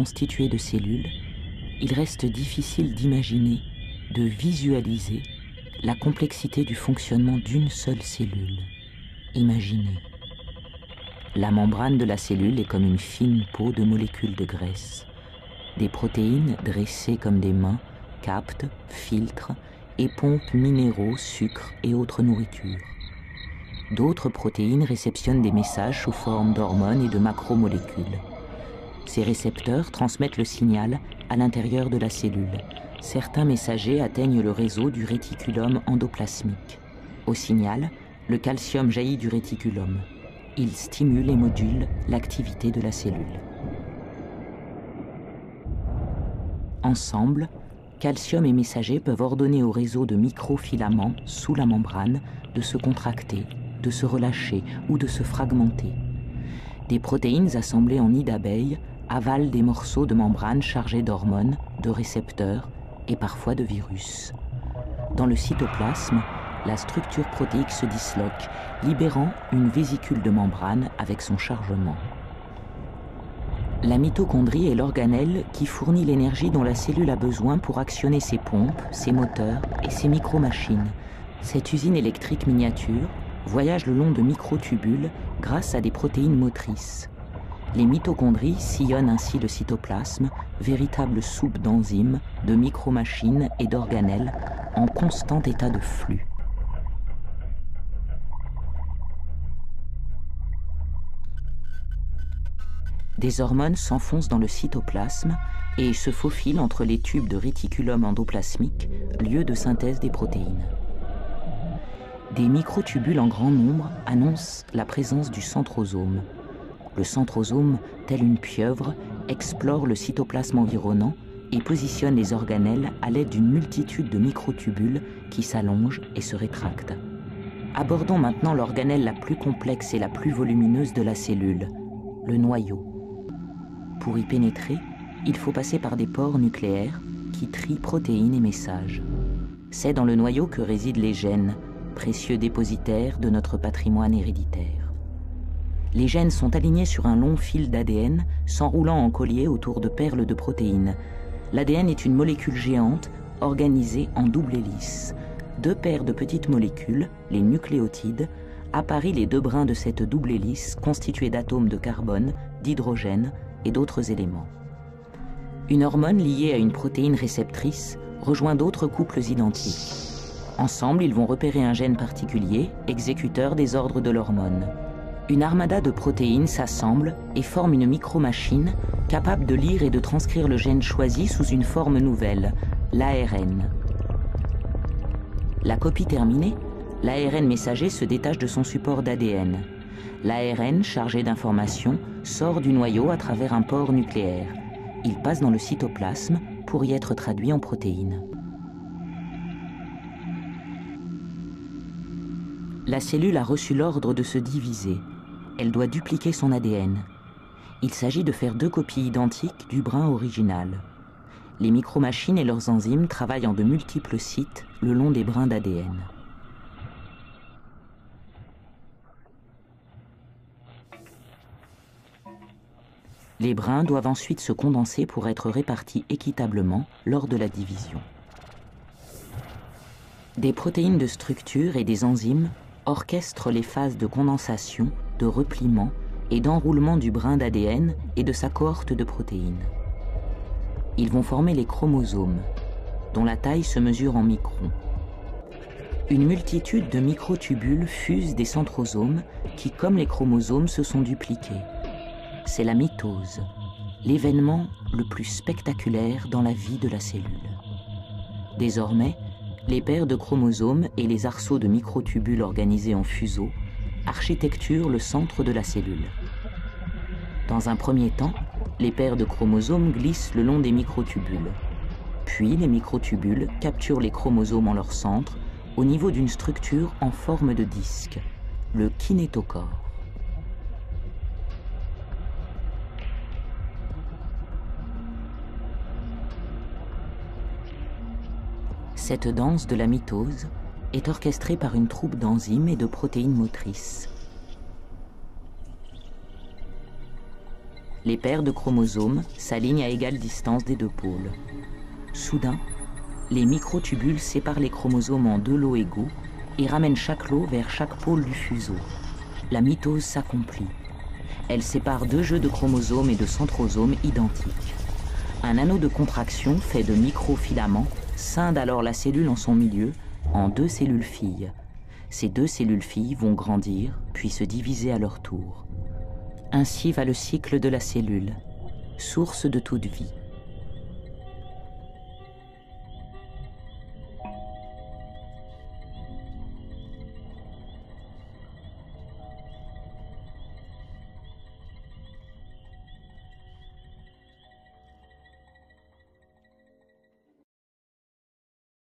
constituée de cellules, il reste difficile d'imaginer, de visualiser la complexité du fonctionnement d'une seule cellule. Imaginez. La membrane de la cellule est comme une fine peau de molécules de graisse. Des protéines dressées comme des mains captent, filtrent et pompent minéraux, sucres et autres nourritures. D'autres protéines réceptionnent des messages sous forme d'hormones et de macromolécules. Ces récepteurs transmettent le signal à l'intérieur de la cellule. Certains messagers atteignent le réseau du réticulum endoplasmique. Au signal, le calcium jaillit du réticulum. Il stimule et module l'activité de la cellule. Ensemble, calcium et messagers peuvent ordonner au réseau de microfilaments sous la membrane de se contracter, de se relâcher ou de se fragmenter. Des protéines assemblées en nid d'abeille avalent des morceaux de membrane chargés d'hormones, de récepteurs et parfois de virus. Dans le cytoplasme, la structure protéique se disloque, libérant une vésicule de membrane avec son chargement. La mitochondrie est l'organelle qui fournit l'énergie dont la cellule a besoin pour actionner ses pompes, ses moteurs et ses micro-machines. Cette usine électrique miniature voyage le long de microtubules grâce à des protéines motrices. Les mitochondries sillonnent ainsi le cytoplasme, véritable soupe d'enzymes, de micro-machines et d'organelles en constant état de flux. Des hormones s'enfoncent dans le cytoplasme et se faufilent entre les tubes de réticulum endoplasmique, lieu de synthèse des protéines. Des microtubules en grand nombre annoncent la présence du centrosome. Le centrosome, tel une pieuvre, explore le cytoplasme environnant et positionne les organelles à l'aide d'une multitude de microtubules qui s'allongent et se rétractent. Abordons maintenant l'organelle la plus complexe et la plus volumineuse de la cellule, le noyau. Pour y pénétrer, il faut passer par des pores nucléaires qui trient protéines et messages. C'est dans le noyau que résident les gènes, précieux dépositaires de notre patrimoine héréditaire. Les gènes sont alignés sur un long fil d'ADN, s'enroulant en collier autour de perles de protéines. L'ADN est une molécule géante, organisée en double hélice. Deux paires de petites molécules, les nucléotides, apparient les deux brins de cette double hélice constituée d'atomes de carbone, d'hydrogène et d'autres éléments. Une hormone liée à une protéine réceptrice rejoint d'autres couples identiques. Ensemble, ils vont repérer un gène particulier, exécuteur des ordres de l'hormone. Une armada de protéines s'assemble et forme une micromachine capable de lire et de transcrire le gène choisi sous une forme nouvelle, l'ARN. La copie terminée, l'ARN messager se détache de son support d'ADN. L'ARN, chargé d'informations, sort du noyau à travers un pore nucléaire. Il passe dans le cytoplasme pour y être traduit en protéines. La cellule a reçu l'ordre de se diviser. Elle doit dupliquer son ADN. Il s'agit de faire deux copies identiques du brin original. Les micromachines et leurs enzymes travaillent en de multiples sites le long des brins d'ADN. Les brins doivent ensuite se condenser pour être répartis équitablement lors de la division. Des protéines de structure et des enzymes orchestrent les phases de condensation, de repliement et d'enroulement du brin d'ADN et de sa cohorte de protéines. Ils vont former les chromosomes, dont la taille se mesure en microns. Une multitude de microtubules fusent des centrosomes qui, comme les chromosomes, se sont dupliqués. C'est la mitose, l'événement le plus spectaculaire dans la vie de la cellule. Désormais, les paires de chromosomes et les arceaux de microtubules organisés en fuseaux architecturent le centre de la cellule. Dans un premier temps, les paires de chromosomes glissent le long des microtubules. Puis les microtubules capturent les chromosomes en leur centre, au niveau d'une structure en forme de disque, le kinétochore. Cette danse de la mitose est orchestrée par une troupe d'enzymes et de protéines motrices. Les paires de chromosomes s'alignent à égale distance des deux pôles. Soudain, les microtubules séparent les chromosomes en 2 lots égaux et ramènent chaque lot vers chaque pôle du fuseau. La mitose s'accomplit. Elle sépare 2 jeux de chromosomes et de centrosomes identiques. Un anneau de contraction fait de microfilaments scinde alors la cellule en son milieu en 2 cellules filles. Ces 2 cellules filles vont grandir puis se diviser à leur tour. Ainsi va le cycle de la cellule, source de toute vie.